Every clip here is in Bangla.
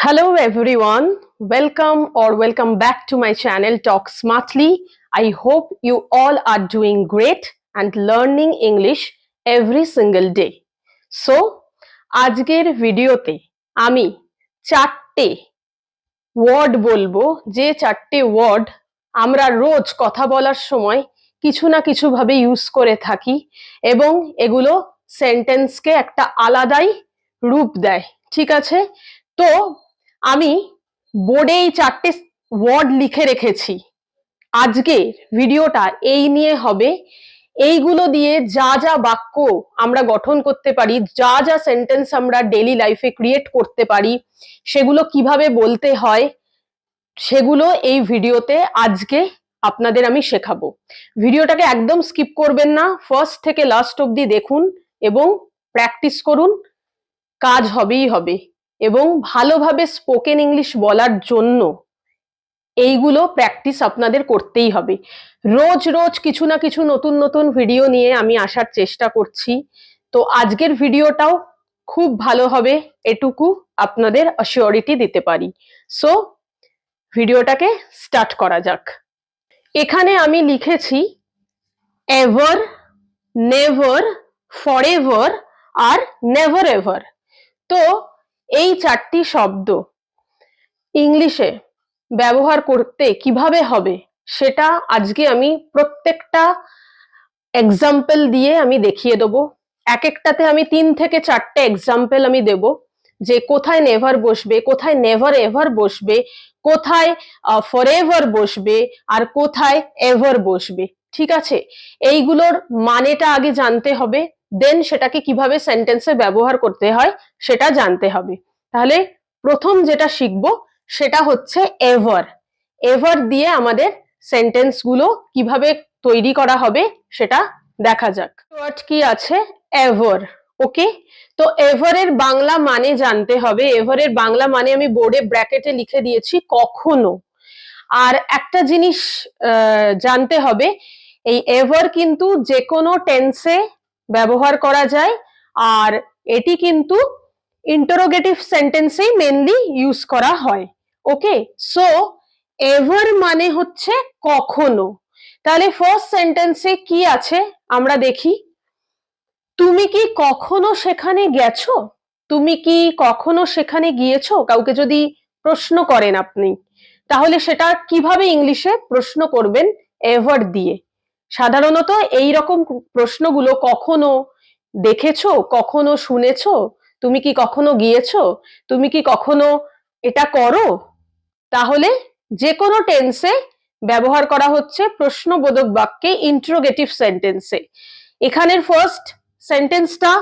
Hello everyone, welcome back to my channel Talk Smartly. I hope you all are doing great and learning English every single day. So, আজকের ভিডিওতে আমি চারটে ওয়ার্ড বলবো, যে চারটে ওয়ার্ড আমরা রোজ কথা বলার সময় কিছু না কিছু ভাবে ইউজ করে থাকি এবং এগুলো সেন্টেন্সকে একটা আলাদাই রূপ দেয়। ঠিক আছে, তো আমি বোর্ডে এই চারটে ওয়ার্ড লিখে রেখেছি। আজকে ভিডিওটা এই নিয়ে হবে, এইগুলো দিয়ে যা যা বাক্য আমরা গঠন করতে পারি, যা যা সেন্টেন্স আমরা ডেইলি লাইফে ক্রিয়েট করতে পারি, সেগুলো কিভাবে বলতে হয়, সেগুলো এই ভিডিওতে আজকে আপনাদের আমি শেখাবো। ভিডিওটাকে একদম স্কিপ করবেন না, ফার্স্ট থেকে লাস্ট অব্দি দেখুন এবং প্র্যাকটিস করুন। কাজ হবেই হবে এবং ভালোভাবে স্পোকেন ইংলিশ বলার জন্য এইগুলো প্র্যাকটিস আপনাদের করতেই হবে। রোজ রোজ কিছু না কিছু নতুন নতুন ভিডিও নিয়ে আমি আসার চেষ্টা করছি, তো আজকের ভিডিওটাও খুব ভালো হবে, এটুকু আপনাদের অ্যাসিওরিটি দিতে পারি। সো ভিডিওটাকে স্টার্ট করা যাক। এখানে আমি লিখেছি এভার, নেভার, ফরএভার আর নেভার এভার। তো এই চারটি শব্দ ইংলিশে ব্যবহার করতে কিভাবে হবে সেটা আজকে আমি প্রত্যেকটা এক্সাম্পল দিয়ে আমি দেখিয়ে দেবো। এক একটাতে আমি 3 থেকে 4টে এক্সাম্পল আমি দেব, যে কোথায় নেভার বসবে, কোথায় নেভার এভার বসবে, কোথায় ফরএভার বসবে আর কোথায় এভার বসবে। ঠিক আছে, এইগুলোর মানেটা আগে জানতে হবে, দেন সেটাকে কিভাবে সেন্টেন্সে ব্যবহার করতে হয় সেটা জানতে হবে। তাহলে প্রথম যেটা শিখবো সেটা হচ্ছে এভার। এভার দিয়ে আমাদের সেন্টেন্স গুলো কিভাবে তৈরি করা হবে সেটা দেখা যাক। ওয়ার্ড কি আছে? এভার। ওকে, তো এভারের বাংলা মানে জানতে হবে। এভারের বাংলা মানে আমি বোর্ডে ব্র্যাকেটে লিখে দিয়েছি, কখনো। আর একটা জিনিস জানতে হবে, এই এভার কিন্তু যে কোনো টেন্সে ব্যবহার করা যায়, আর এটি কিন্তু ইন্টারোগেটিভ সেন্টেন্সেই মেনলি ইউজ করা হয়। ওকে, সো এভার মানে হচ্ছে কখনো। তাহলে ফার্স্ট সেন্টেন্সে কি আছে আমরা দেখি। তুমি কি কখনো সেখানে গেছো? তুমি কি কখনো সেখানে গিয়েছো? কাউকে যদি প্রশ্ন করেন আপনি, তাহলে সেটা কিভাবে ইংলিশে প্রশ্ন করবেন? এভার দিয়ে। সাধারণত এই রকম প্রশ্নগুলো, কখনো দেখেছো, কখনো শুনেছো, তুমি কি কখনো গিয়েছো, তুমি কি কখনো এটা করো, তাহলে যে কোনো টেন্সে ব্যবহার করা হচ্ছে প্রশ্নবোধক বাক্যে, ইন্টারোগেটিভ সেন্টেন্সে। এখানের ফার্স্ট সেন্টেন্সটা,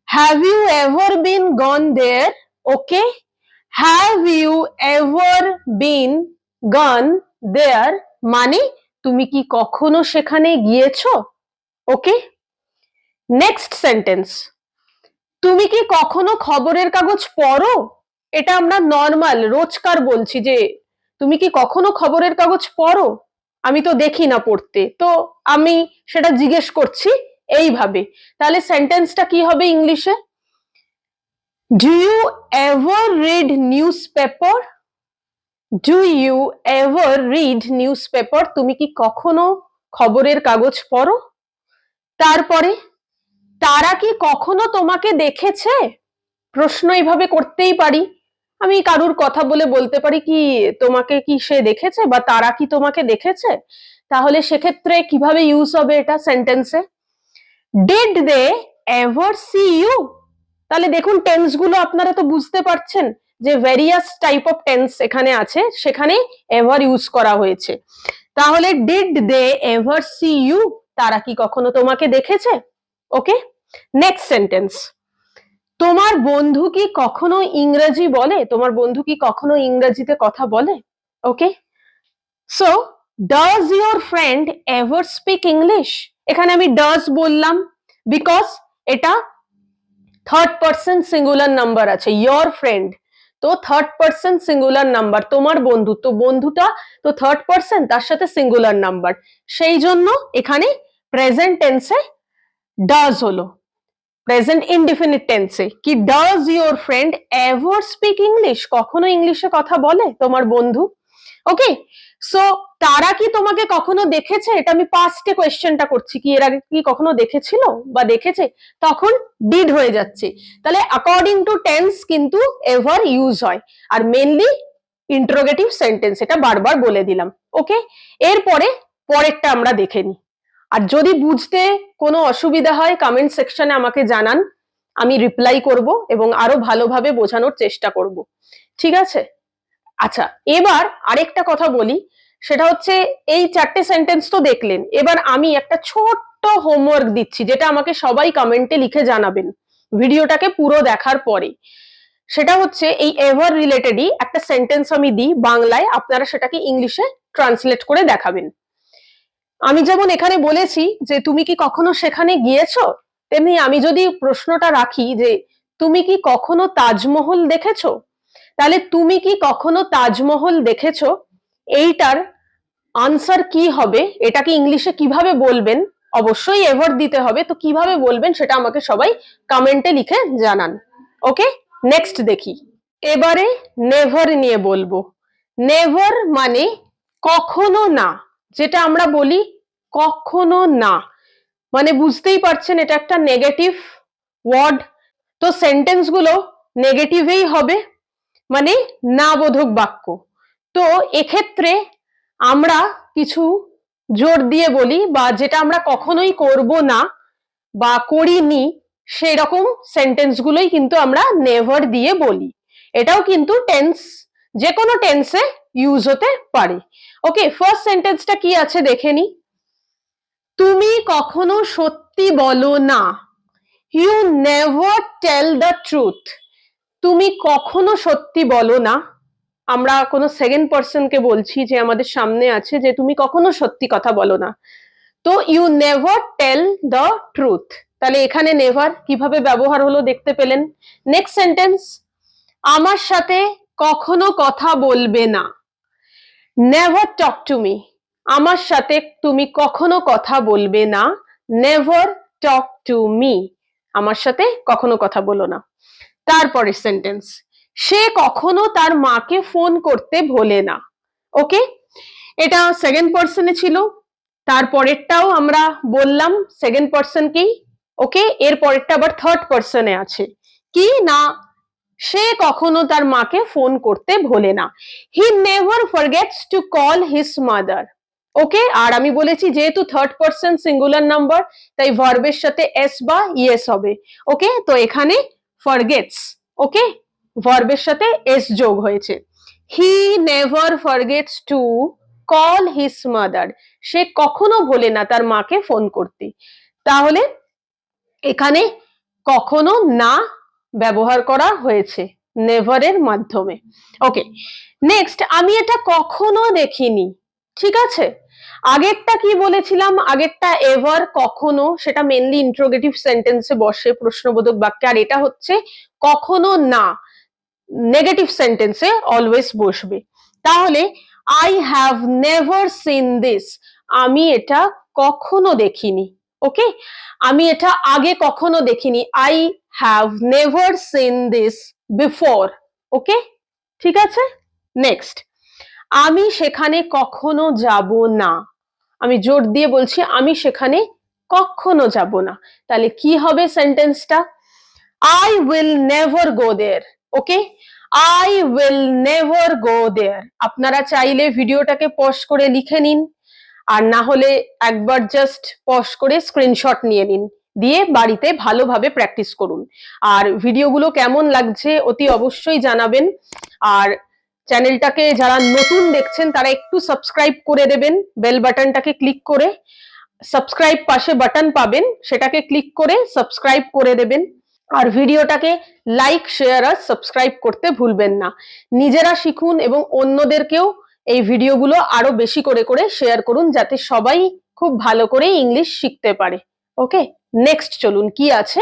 have you ever been gone there? Okay, have you ever been gone there মানে তুমি কি কখনো সেখানে গিয়েছো? ওকে, নেক্সট সেন্টেন্স, তুমি কি কখনো খবরের কাগজ পড়ো? এটা আমরা নর্মাল রোজকার বলছি যে তুমি কি কখনো খবরের কাগজ পড়ো? আমি তো দেখি না পড়তে, তো আমি সেটা জিজ্ঞেস করছি এইভাবে। তাহলে সেন্টেন্সটা কি হবে ইংলিশে? Do you ever read newspaper? Do you ever read newspaper? তুমি কি কখনো খবরের কাগজ পড়ো? তারপরে, তারা কি কখনো তোমাকে দেখেছে? প্রশ্ন এইভাবে করতেই পারি। আমি কারুর কথা বলে বলতে পারি কি তোমাকে কি সে দেখেছে, বা তারা কি তোমাকে দেখেছে? তাহলে সেক্ষেত্রে কিভাবে ইউজ হবে এটা সেন্টেন্সে? Did they ever see you? তাহলে দেখুন টেন্স গুলো আপনারা তো বুঝতে পারছেন যে ভেরিয়াস টাইপ অফ টেন্স এখানে আছে, সেখানে এভার ইউজ করা হয়েছে। তাহলে did they ever see you? তারা কি কখনো তোমাকে দেখেছে? ওকে, নেক্সট সেন্টেন্স, তোমার বন্ধু কি কখনো ইংরেজি বলে? তোমার বন্ধু কি কখনো ইংরেজিতে কথা বলে? Okay, so does your friend ever speak English? এখানে আমি ডাজ বললাম বিকজ এটা থার্ড পার্সন সিঙ্গুলার নাম্বার আছে, ইয়োর ফ্রেন্ড, তো থার্ড পার্সন সিঙ্গুলার নাম্বার, তোমার বন্ধু, তো বন্ধুটা তো থার্ড পার্সন, তার সাথে সিঙ্গুলার নাম্বার, সেই জন্য এখানে প্রেজেন্ট টেন্সে ডাজ হলো। প্রেজেন্ট ইনডিফিনিট টেন্সে কি does your friend ever speak English, কখনো ইংলিশে কথা বলে তোমার বন্ধু? ওকে, সো তারা কি তোমাকে কখনো দেখেছে, এটা আমি পাস্টে কোয়েশ্চেনটা করছি, কি এর আগে কি কখনো দেখেছিল বা দেখেছে, তখন ডিড হয়ে যাচ্ছে। তাহলে অ্যাকর্ডিং টু টেন্স কিন্তু এভার ইউজ হয়, আর মেনলি ইন্টারোগেটিভ সেন্টেন্স, এটা বারবার বলে দিলাম। ওকে, এরপরে পরেরটা আমরা দেখে নিই। আর যদি বুঝতে কোনো অসুবিধা হয় কমেন্ট সেকশনে আমাকে জানান, আমি রিপ্লাই করব এবং আরো ভালোভাবে বোঝানোর চেষ্টা করব। ঠিক আছে? আচ্ছা, এবার আরেকটা কথা বলি, সেটা হচ্ছে এই 4টে সেন্টেন্স তো দেখলেন, এবার আমি একটা ছোট্ট হোমওয়ার্ক দিচ্ছি, যেটা আমাকে সবাই কমেন্টে লিখে জানাবেন ভিডিওটাকে পুরো দেখার পরে। সেটা হচ্ছে এই এভার রিলেটেডই একটা সেন্টেন্স আমি দিই বাংলায়, আপনারা সেটাকে ইংলিশে ট্রান্সলেট করে দেখাবেন। আমি যেমন এখানে বলেছি যে তুমি কি কখনো সেখানে গিয়েছো, তেমনি আমি যদি প্রশ্নটা রাখি যে তুমি কি কখনো তাজমহল দেখেছো, তাহলে তুমি কি কখনো তাজমহল দেখেছো, এইটার আনসার কি হবে, এটাকে ইংলিশে কিভাবে বলবেন, অবশ্যই এভার দিতে হবে, তো কিভাবে বলবেন সেটা আমাকে সবাই কমেন্টে লিখে জানান। ওকে, নেক্সট দেখি। এবারে নেভার নিয়ে বলবো। নেভার মানে কখনো না, যেটা আমরা বলি কখনো না, মানে বুঝতেই পারছেন এটা একটা নেগেটিভ ওয়ার্ড, তো সেন্টেন্স গুলো নেগেটিভেই হবে, মানে না বোধক বাক্য। তো এক্ষেত্রে আমরা কিছু জোর দিয়ে বলি, বা যেটা আমরা কখনোই করব না বা করিনি, সেরকম সেন্টেন্স গুলোই কিন্তু আমরা নেভার দিয়ে বলি। এটাও কিন্তু টেন্স, যে কোনো টেন্সে ইউজ হতে পারে। ওকে, ফার্স্ট সেন্টেন্সটা কি আছে দেখে নি। তুমি কখনো সত্যি বলো না, you never tell the truth. তুমি কখনো সত্যি বলো না, আমরা কোনো সেকেন্ড পার্সনকে বলছি যে আমাদের সামনে আছে, যে তুমি কখনো সত্যি কথা বলো না, তো you never tell the truth. তাহলে এখানে নেভার কিভাবে ব্যবহার হলো দেখতে পেলেন। নেক্সট সেন্টেন্স, আমার সাথে কখনো কথা বলবে না, নেভার টক টু মি। আমার সাথে তুমি কখনো কথা বলবে না, নেভার টক টু মি। আমার সাথে কখনো কথা বলো না। তারপরে সেন্টেন্স, সে কখনো তার মাকে ফোন করতে ভোলে না। ওকে, এটা সেকেন্ড পার্সনে ছিল, তারপরেরটাও আমরা বললাম সেকেন্ড পার্সনকেই। ওকে, এর পরেরটা আবার থার্ড পার্সনে আছে, কি না, সে কখনো তার মাকে ফোন করতে ভোলে না, he never forgets to call his mother. Okay, আর আমি বলেছি যেহেতু থার্ড পার্সন সিঙ্গুলার নাম্বার, তাই ভার্বের সাথে এস বা ইয়েস হবে। ওকে, তো এখানে ফরগেটস, ওকে, ভার্বের সাথে এস যোগ হয়েছে। He never forgets to call his mother, সে কখনো ভোলে না তার মাকে ফোন করতে। তাহলে এখানে কখনো না ব্যবহার করা হয়েছে নেভারের মাধ্যমে। ওকে, নেক্সট, আমি এটা কখনো দেখিনি। ঠিক আছে, আগেরটা কি বলেছিলাম, আগেরটা এভার কখনো, সেটা মেনলি ইন্টারোগেটিভ সেন্টেন্সে বসে প্রশ্নবোধক বাক্যে, আর এটা হচ্ছে কখনো না, নেগেটিভ সেন্টেন্সে অলওয়েজ বসবে। তাহলে I have never seen this, আমি এটা কখনো দেখিনি। ওকে, আমি এটা আগে কখনো দেখিনি, I have never seen this before. Okay, ঠিক আছে। নেক্সট, আমি সেখানে কখনো যাব না, আমি জোর দিয়ে বলছি আমি সেখানে কখনো যাব না। তাহলে কি হবে সেন্টেন্সটা, I will never go there. Okay, I will never go there. আপনারা চাইলে ভিডিওটাকে পজ করে লিখে নিন, আর না হলে একবার জাস্ট পজ করে স্ক্রিনশট নিয়ে নিন, দিয়ে বাড়িতে ভালোভাবে প্র্যাকটিস করুন। আর ভিডিওগুলো কেমন লাগছে অতি অবশ্যই জানাবেন, আর চ্যানেলটাকে যারা নতুন দেখছেন তারা একটু সাবস্ক্রাইব করে দেবেন, বেল বাটনটাকে ক্লিক করে। সাবস্ক্রাইব পাশে বাটন পাবেন, সেটাকে ক্লিক করে সাবস্ক্রাইব করে দেবেন। আর ভিডিওটাকে লাইক, শেয়ার আর সাবস্ক্রাইব করতে ভুলবেন না। নিজেরা শিখুন এবং অন্যদেরকেও এই ভিডিওগুলো আরো বেশি করে করে শেয়ার করুন, যাতে সবাই খুব ভালো করে ইংলিশ শিখতে পারে। ওকে, নেক্সট চলুন কি আছে।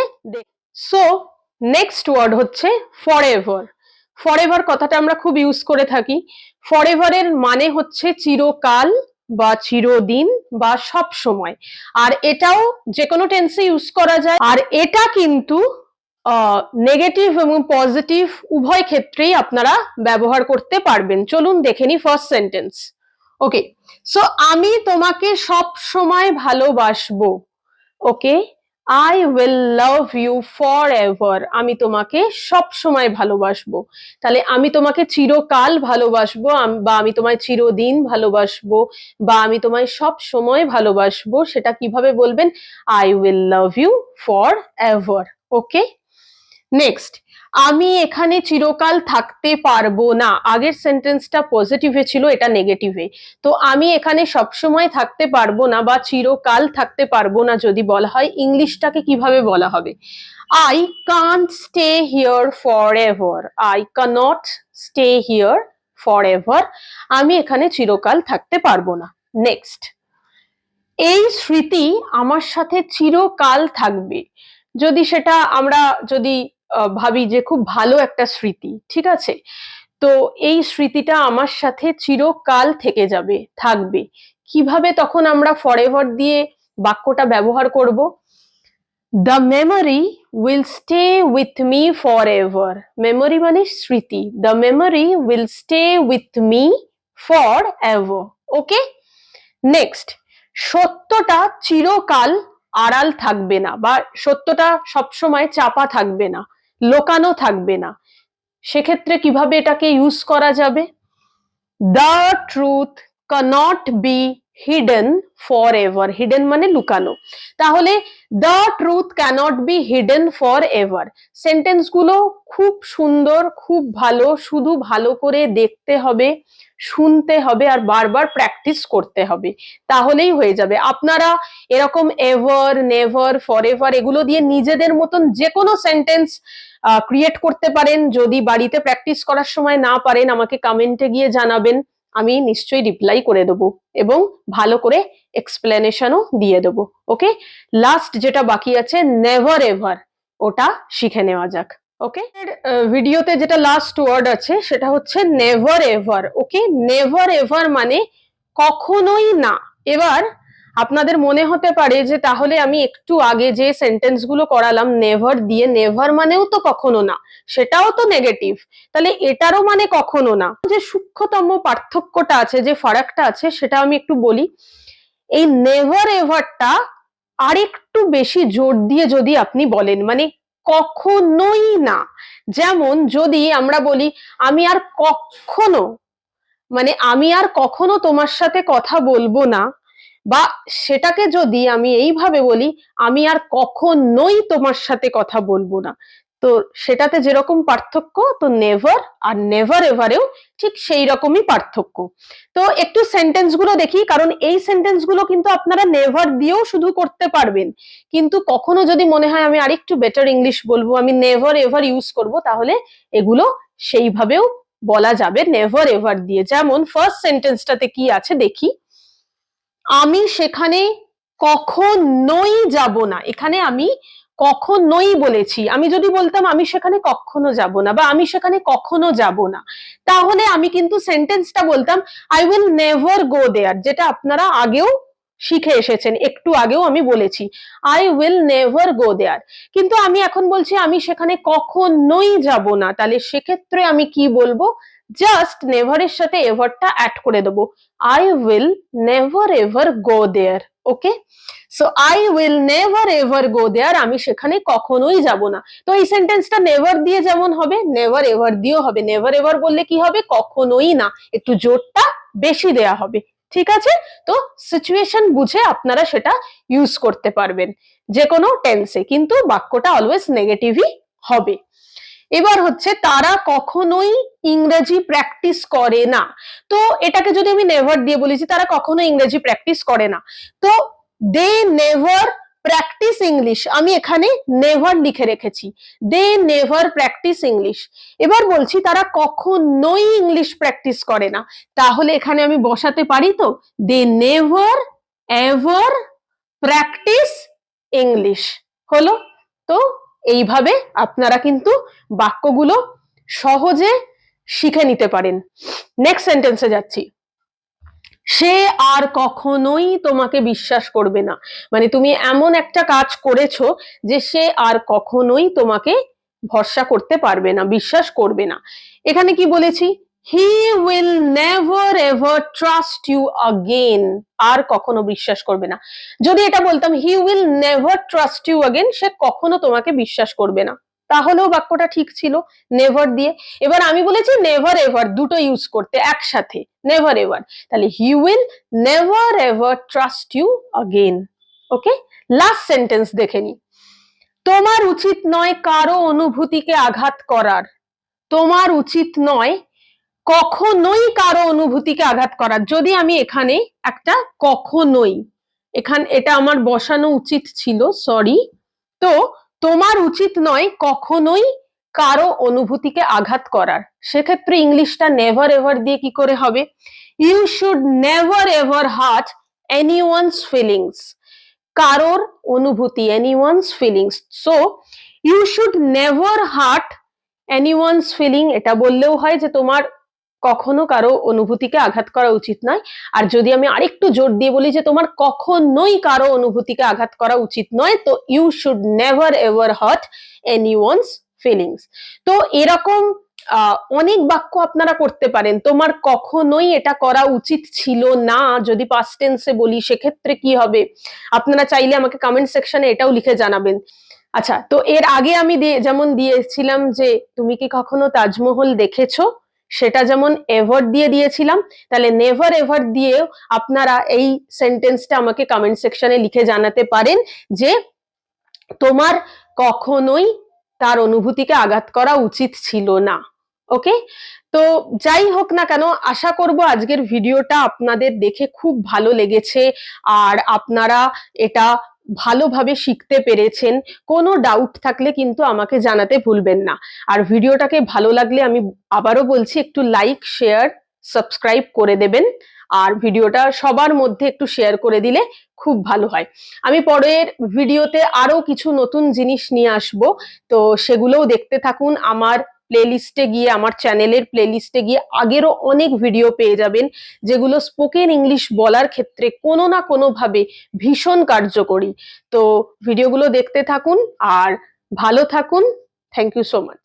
সো নেক্সট ওয়ার্ড হচ্ছে ফরএভার। ফরএভার কথাটা আমরা খুব ইউজ করে থাকি। ফরএভারের মানে হচ্ছে চিরকাল বা চিরদিন বা সব সময়। আর এটাও যে কোনো টেন্সে ইউজ করা যায়। আর এটা কিন্তু নেগেটিভ এবং পজিটিভ উভয় ক্ষেত্রেই আপনারা ব্যবহার করতে পারবেন। চলুন দেখে নি ফার্স্ট সেন্টেন্স। ওকে, সো আমি তোমাকে সব সময় ভালোবাসবো। Okay, I will love you forever. আমি তোমাকে সব সময় ভালোবাসবো। তাহলে আমি তোমাকে চিরকাল ভালোবাসবো, বা আমি তোমায় চিরদিন ভালোবাসবো, বা আমি তোমায় সব সময় ভালোবাসবো, সেটা কিভাবে বলবেন? I will love you forever. Okay, next, আমি এখানে চিরকাল থাকতে পারবো না। আগের সেন্টেন্সটা পজিটিভে ছিল, এটা নেগেটিভে। তো আমি এখানে সবসময় থাকতে পারবো না বা চিরকাল থাকতে পারবো না যদি বলা হয়, ইংলিশটাকে কিভাবে বলা হবে? I can't stay here forever. I cannot stay here forever. আমি এখানে চিরকাল থাকতে পারবো না। নেক্সট, এই স্মৃতি আমার সাথে চিরকাল থাকবে। যদি সেটা আমরা যদি ভাবি যে খুব ভালো একটা স্মৃতি, ঠিক আছে, তো এই স্মৃতিটা আমার সাথে চিরকাল থেকে যাবে, থাকবে। কিভাবে তখন আমরা ফরএভার দিয়ে বাক্যটা ব্যবহার করব? The memory will stay with me for ever. Memory মানে স্মৃতি। The memory will stay with me for ever. Okay, next, সত্যটা চিরকাল আড়াল থাকবে না, বা সত্যটা সবসময় চাপা থাকবে না, লোকানো থাকবে না। সেক্ষেত্রে কিভাবে এটাকে ইউজ করা যাবে? The truth cannot be hidden forever. Hidden মানে লুকানো। তাহলে the truth cannot be hidden forever. Sentence গুলো খুব সুন্দর, খুব ভালো, শুধু ভালো করে দেখতে হবে, শুনতে হবে, আর বারবার প্র্যাকটিস করতে হবে, তাহলেই হয়ে যাবে। আপনারা এরকম এভার, নেভার, ফরএভার এগুলো দিয়ে নিজেদের মতন যে কোনো সেন্টেন্স ক্রিয়েট করতে পারেন। যদি বাড়িতে প্র্যাকটিস করার সময় না পারেন, আমাকে কমেন্টে গিয়ে জানাবেন, আমি নিশ্চয়ই রিপ্লাই করে দেবো এবং ভালো করে এক্সপ্লেনেশনও দিয়ে দেবো। ওকে, লাস্ট যেটা বাকি আছে, নেভার এভার, ওটা শিখে নেওয়া যাক। ওকে, ভিডিওতে যেটা লাস্ট ওয়ার্ড আছে সেটা হচ্ছে নেভার এভার। ওকে, নেভার এভার মানে কখনোই না। এবার আপনাদের মনে হতে পারে যে তাহলে আমি একটু আগে যে সেন্টেন্স গুলো করালাম নেভার দিয়ে, নেভার মানেও তো কখনো না, সেটাও তো নেগেটিভ, তাহলে এটারও মানে কখনো না। যে সূক্ষ্মতম পার্থক্যটা আছে, যে ফারাকটা আছে, সেটা আমি একটু বলি। এই নেভার এভারটা আরেকটু বেশি জোর দিয়ে যদি আপনি বলেন, মানে কখনোই না। যেমন যদি আমরা বলি আমি আর কখনো, মানে আমি আর কখনো তোমার সাথে কথা বলবো না, বা সেটাকে যদি আমি এইভাবে বলি, আমি আর কখনোই তোমার সাথে কথা বলবো না, তো সেটাতে যেরকম পার্থক্য, তো নেভার আর নেভার এভারেও ঠিক সেই রকমই পার্থক্য। তো একটু সেন্টেন্স গুলো দেখি, কারণ এই সেন্টেন্স গুলো কিন্তু আপনারা নেভার দিয়েও শুধু করতে পারবেন, কিন্তু কখনো যদি মনে হয় আমি আরেকটু বেটার ইংলিশ বলবো, আমি নেভার এভার ইউজ করব, তাহলে এগুলো সেইভাবেও বলা যাবে নেভার এভার দিয়ে। যেমন ফার্স্ট সেন্টেন্সটাতে কি আছে দেখি, আমি সেখানে কখনোই যাব না। এখানে আমি কখনোই বলেছি। আমি যদি বলতাম আমি সেখানে কখনো যাব না, বা আমি সেখানে কখনো যাব না, তাহলে আমি কিন্তু সেন্টেন্সটা বলতাম আই উইল নেভার গো দেয়ার, যেটা আপনারা আগেও শিখে এসেছেন, একটু আগেও আমি বলেছি আই উইল নেভার গো দেয়ার। কিন্তু আমি এখন বলছি আমি সেখানে কখনোই যাব না, তাহলে সেক্ষেত্রে আমি কি বলবো? জাস্ট নেভারের সাথে এভারটা অ্যাড করে দেবো, I will never ever go there. Okay? So I will never ever go there. আমি সেখানে কখনোই যাব না। তো এই সেন্টেন্সটা নেভার দিয়ে যেমন হবে, নেভার এভার দিয়েও হবে। নেভার এভার বললে কি হবে? কখনোই না, একটু জোরটা বেশি দেয়া হবে। ঠিক আছে? তো সিচুয়েশন বুঝে আপনারা সেটা ইউজ করতে পারবেন যে কোনো টেন্সে, কিন্তু বাক্যটা অলওয়েজ নেগেটিভই হবে। এবার হচ্ছে তারা কখনোই ইংরেজি প্র্যাকটিস করে না। তো এটাকে যদি আমি নেভার দিয়ে বলি যে তারা কখনো ইংরেজি প্র্যাকটিস করে না, তো দে নেভার প্র্যাকটিস ইংলিশ, আমি এখানে নেভার লিখে রেখেছি, দে নেভার প্র্যাকটিস ইংলিশ। এবার বলছি তারা কখনোই ইংলিশ প্র্যাকটিস করে না, তাহলে এখানে আমি বসাতে পারি তো they never ever practice English. হলো? তো এইভাবে আপনারা কিন্তু বাক্যগুলো সহজে শিখে নিতে পারেন। নেক্সট সেন্টেন্সে যাচ্ছি। সে আর কখনোই তোমাকে বিশ্বাস করবে না, মানে তুমি এমন একটা কাজ করেছো যে সে আর কখনোই তোমাকে ভরসা করতে পারবে না, বিশ্বাস করবে না। এখানে কি বলেছি, he will never ever trust you again, আর কখনো বিশ্বাস করবে না। যদি এটা বলতাম he will never trust you again, সে কখনো তোমাকে বিশ্বাস করবে না, তাহলেও বাক্যটা ঠিক ছিল নেভার দিয়ে। এবার আমি বলেছি নেভার এভার দুটো ইউজ করতে একসাথে, নেভার এভার, তাহলে he will never ever trust you again. Okay, last sentence দেখে নি। তোমার উচিত নয় কারো অনুভূতিকে আঘাত করার, তোমার উচিত নয় কখনোই কারো অনুভূতিকে আঘাত করার। যদি আমি এখানে একটা কখনোই, এটা আমার বসানো উচিত ছিল, সরি। তো তোমার উচিত নয় কখনোই কারো অনুভূতিকে আঘাত করার, সেক্ষেত্রে ইংলিশটা নেভার এভার দিয়ে কি করে হবে, you should never ever hurt anyone's feelings, কারোর অনুভূতি, anyone's feelings. So you should never hurt anyone's feeling, এটা বললেও হয় যে তোমার কখনো কারো অনুভূতিকে আঘাত করা উচিত নয়। আর যদি আমি আরেকটু জোর দিয়ে বলি যে তোমার কখনোই কারো অনুভূতিকে আঘাত করা উচিত নয়, তো you should never ever hurt anyone's feelings. তো এরকম অনেক বাক্য আপনারা করতে পারেন। তোমার কখনোই এটা করা উচিত ছিল না, যদি পাস্ট টেন্সে বলি সেক্ষেত্রে কি হবে, আপনারা চাইলে আমাকে কমেন্ট সেকশনে এটাও লিখে জানাবেন। আচ্ছা, তো এর আগে আমি যেমন দিয়েছিলাম যে তুমি কি কখনো তাজমহল দেখেছো, সেটা যেমন এভার দিয়ে দিয়েছিলাম, তাহলে নেভার এভার দিয়েও আপনারা এই সেন্টেন্সটা আমাকে কমেন্ট সেকশনে লিখে জানাতে পারেন যে তোমার কখনোই তার অনুভূতিকে আঘাত করা উচিত ছিল না। ওকে, তো যাই হোক না কেন, আশা করব আজকের ভিডিওটা আপনাদের দেখে খুব ভালো লেগেছে আর আপনারা এটা ভালোভাবে শিখতে পেরেছেন। কোনো ডাউট থাকলে কিন্তু আমাকে জানাতে ভুলবেন না। আর ভিডিওটাকে ভালো লাগলে আমি আবারও বলছি একটু লাইক, শেয়ার, সাবস্ক্রাইব করে দেবেন। আর ভিডিওটা সবার মধ্যে একটু শেয়ার করে দিলে খুব ভালো হয়। আমি পরের ভিডিওতে আরো কিছু নতুন জিনিস নিয়ে আসব, তো সেগুলোও দেখতে থাকুন। আমার প্লেলিস্টে গিয়ে, আমার চ্যানেলের প্লেলিস্টে গিয়ে আগেরও অনেক ভিডিও পেয়ে যাবেন, যেগুলো স্পোকেন ইংলিশ বলার ক্ষেত্রে কোনো না কোনো ভাবে ভীষণ কার্যকরী। তো ভিডিওগুলো দেখতে থাকুন আর ভালো থাকুন। Thank you so much.